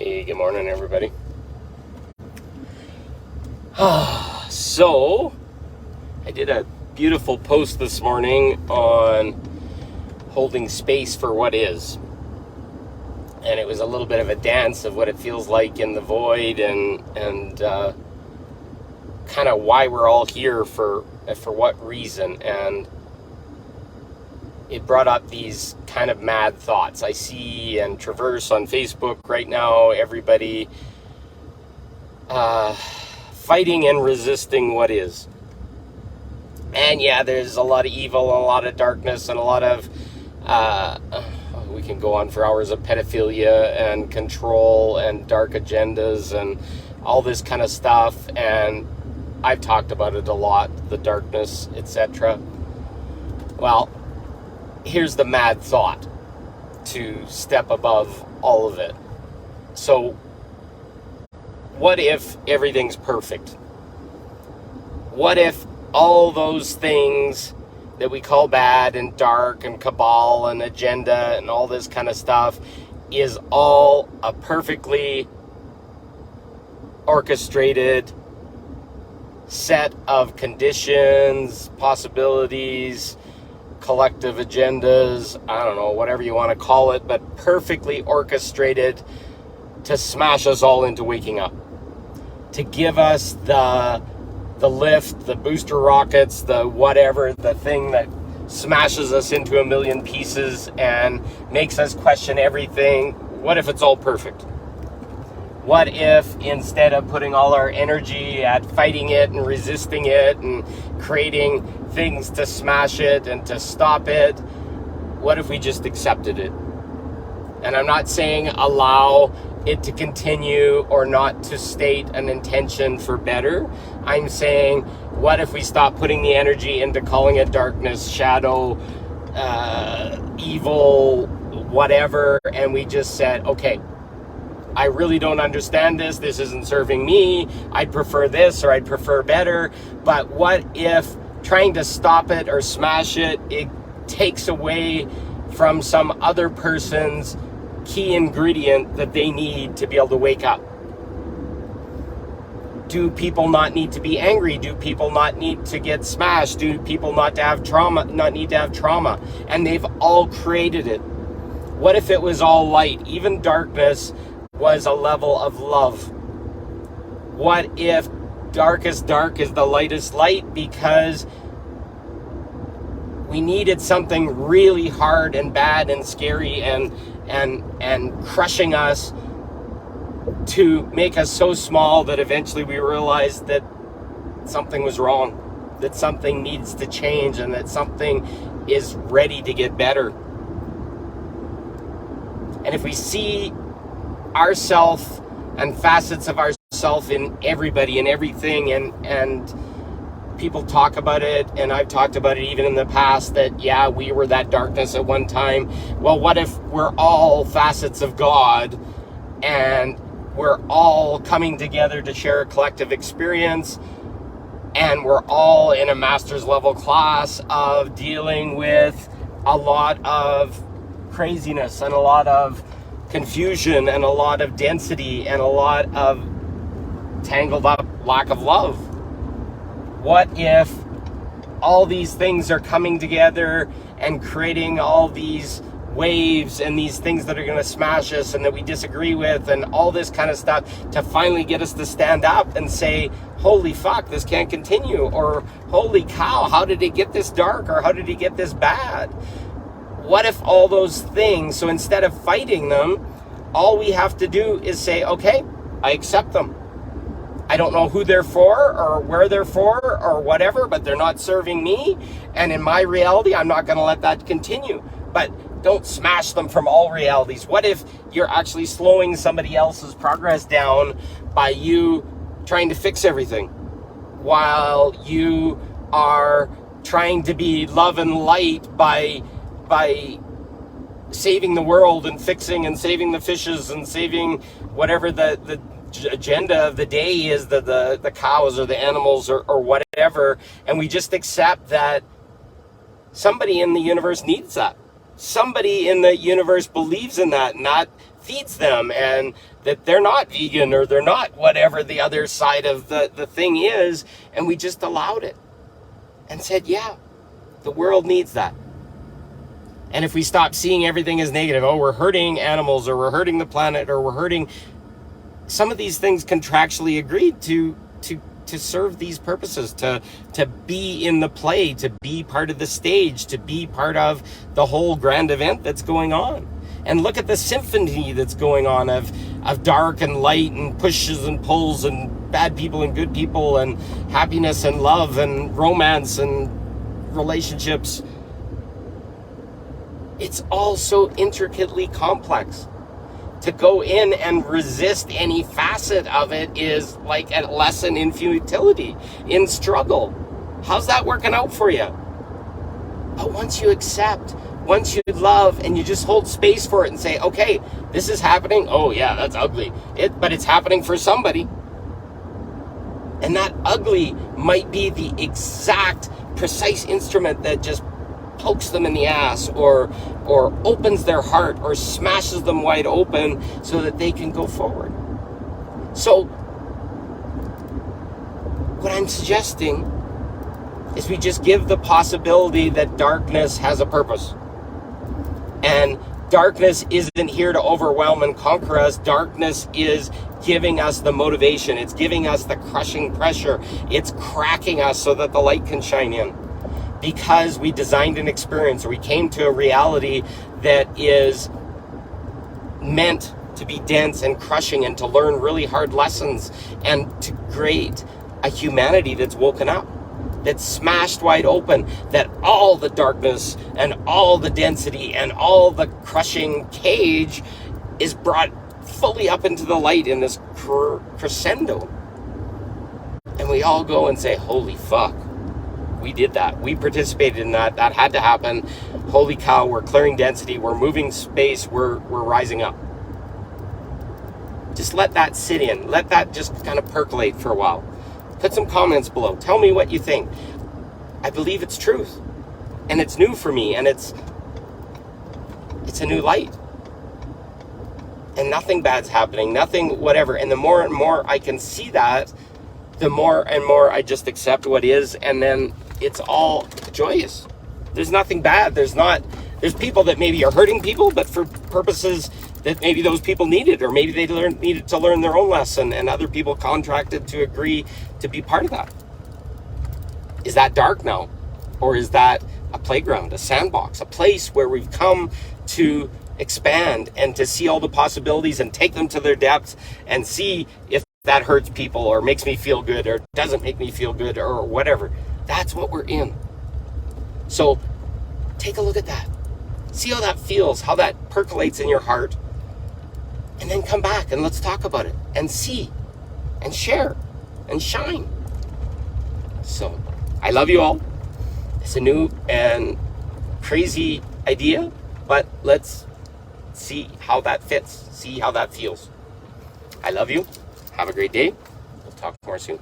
Hey, good morning, everybody. So, I did a beautiful post this morning on holding space for what is. And it was a little bit of a dance of what it feels like in the void and kind of why we're all here for what reason. And it brought up these kind of mad thoughts. I see and traverse on Facebook right now, everybody fighting and resisting what is. And yeah, there's a lot of evil and a lot of darkness and a lot of, we can go on for hours of pedophilia and control and dark agendas and all this kind of stuff. And I've talked about it a lot, the darkness, etc. Well, here's the mad thought to step above all of it. So, what if everything's perfect? What if all those things that we call bad and dark and cabal and agenda and all this kind of stuff is all a perfectly orchestrated set of conditions, possibilities, collective agendas, I don't know, whatever you want to call it, but perfectly orchestrated to smash us all into waking up, to give us the lift, the booster rockets, the whatever, the thing that smashes us into a million pieces and makes us question everything. What if it's all perfect? What if instead of putting all our energy at fighting it and resisting it and creating things to smash it and to stop it, what if we just accepted it? And I'm not saying allow it to continue or not to state an intention for better. I'm saying, what if we stop putting the energy into calling it darkness, shadow, evil, whatever, and we just said, okay, I really don't understand this. This isn't serving me. I'd prefer this or I'd prefer better. But what if trying to stop it or smash it, it takes away from some other person's key ingredient that they need to be able to wake up? Do people not need to be angry? Do people not need to get smashed? Do people not need to have trauma? And they've all created it. What if it was all light? Even darkness was a level of love. What if darkest dark is the lightest light? Because we needed something really hard and bad and scary and crushing us to make us so small that eventually we realized that something was wrong, that something needs to change, and that something is ready to get better. And if we see ourself and facets of ourself in everybody and everything, and people talk about it, and I've talked about it even in the past, that yeah, we were that darkness at one time. Well, what if we're all facets of God and we're all coming together to share a collective experience, and we're all in a master's level class of dealing with a lot of craziness and a lot of confusion and a lot of density and a lot of tangled up lack of love? What if all these things are coming together and creating all these waves and these things that are going to smash us and that we disagree with and all this kind of stuff to finally get us to stand up and say, holy fuck, this can't continue, or holy cow, how did it get this dark, or how did it get this bad? What if all those things, so instead of fighting them, all we have to do is say, okay, I accept them. I don't know who they're for or where they're for or whatever, but they're not serving me. And in my reality, I'm not going to let that continue. But don't smash them from all realities. What if you're actually slowing somebody else's progress down by you trying to fix everything, while you are trying to be love and light by saving the world and fixing and saving the fishes and saving whatever the agenda of the day is, the cows or the animals or whatever, and we just accept that somebody in the universe needs that. somebody in the universe believes in that, and that feeds them, and that they're not vegan or they're not whatever the other side of the thing is. And we just allowed it and said, yeah, the world needs that. And if we stop seeing everything as negative, oh, we're hurting animals, or we're hurting the planet, or we're hurting, some of these things contractually agreed to serve these purposes, to be in the play, to be part of the stage, to be part of the whole grand event that's going on. And look at the symphony that's going on of dark and light and pushes and pulls and bad people and good people and happiness and love and romance and relationships. It's all so intricately complex. To go in and resist any facet of it is like a lesson in futility, in struggle. How's that working out for you? But once you accept, once you love, and you just hold space for it and say, okay, this is happening. Oh yeah, that's ugly. But it's happening for somebody. And that ugly might be the exact precise instrument that just pokes them in the ass, or opens their heart, or smashes them wide open so that they can go forward. So what I'm suggesting is we just give the possibility that darkness has a purpose. And darkness isn't here to overwhelm and conquer us. Darkness is giving us the motivation. It's giving us the crushing pressure. It's cracking us so that the light can shine in. Because we designed an experience, or we came to a reality that is meant to be dense and crushing, and to learn really hard lessons, and to create a humanity that's woken up, that's smashed wide open, that all the darkness and all the density and all the crushing cage is brought fully up into the light in this crescendo. And we all go and say, holy fuck. We did that. We participated in that. That had to happen. Holy cow, we're clearing density. We're moving space. We're rising up. Just let that sit in. Let that just kind of percolate for a while. Put some comments below. Tell me what you think. I believe it's truth. And it's new for me. And it's a new light. And nothing bad's happening. Nothing whatever. And the more and more I can see that, the more and more I just accept what is, and then it's all joyous. There's nothing bad. There's people that maybe are hurting people, but for purposes that maybe those people needed, or maybe they needed to learn their own lesson, and other people contracted to agree to be part of that. Is that dark now? Or is that a playground, a sandbox, a place where we've come to expand and to see all the possibilities and take them to their depths and see if that hurts people or makes me feel good or doesn't make me feel good or whatever. That's what we're in. So take a look at that. See how that feels, how that percolates in your heart. And then come back and let's talk about it and see and share and shine. So I love you all. It's a new and crazy idea, but let's see how that fits, see how that feels. I love you. Have a great day. We'll talk more soon.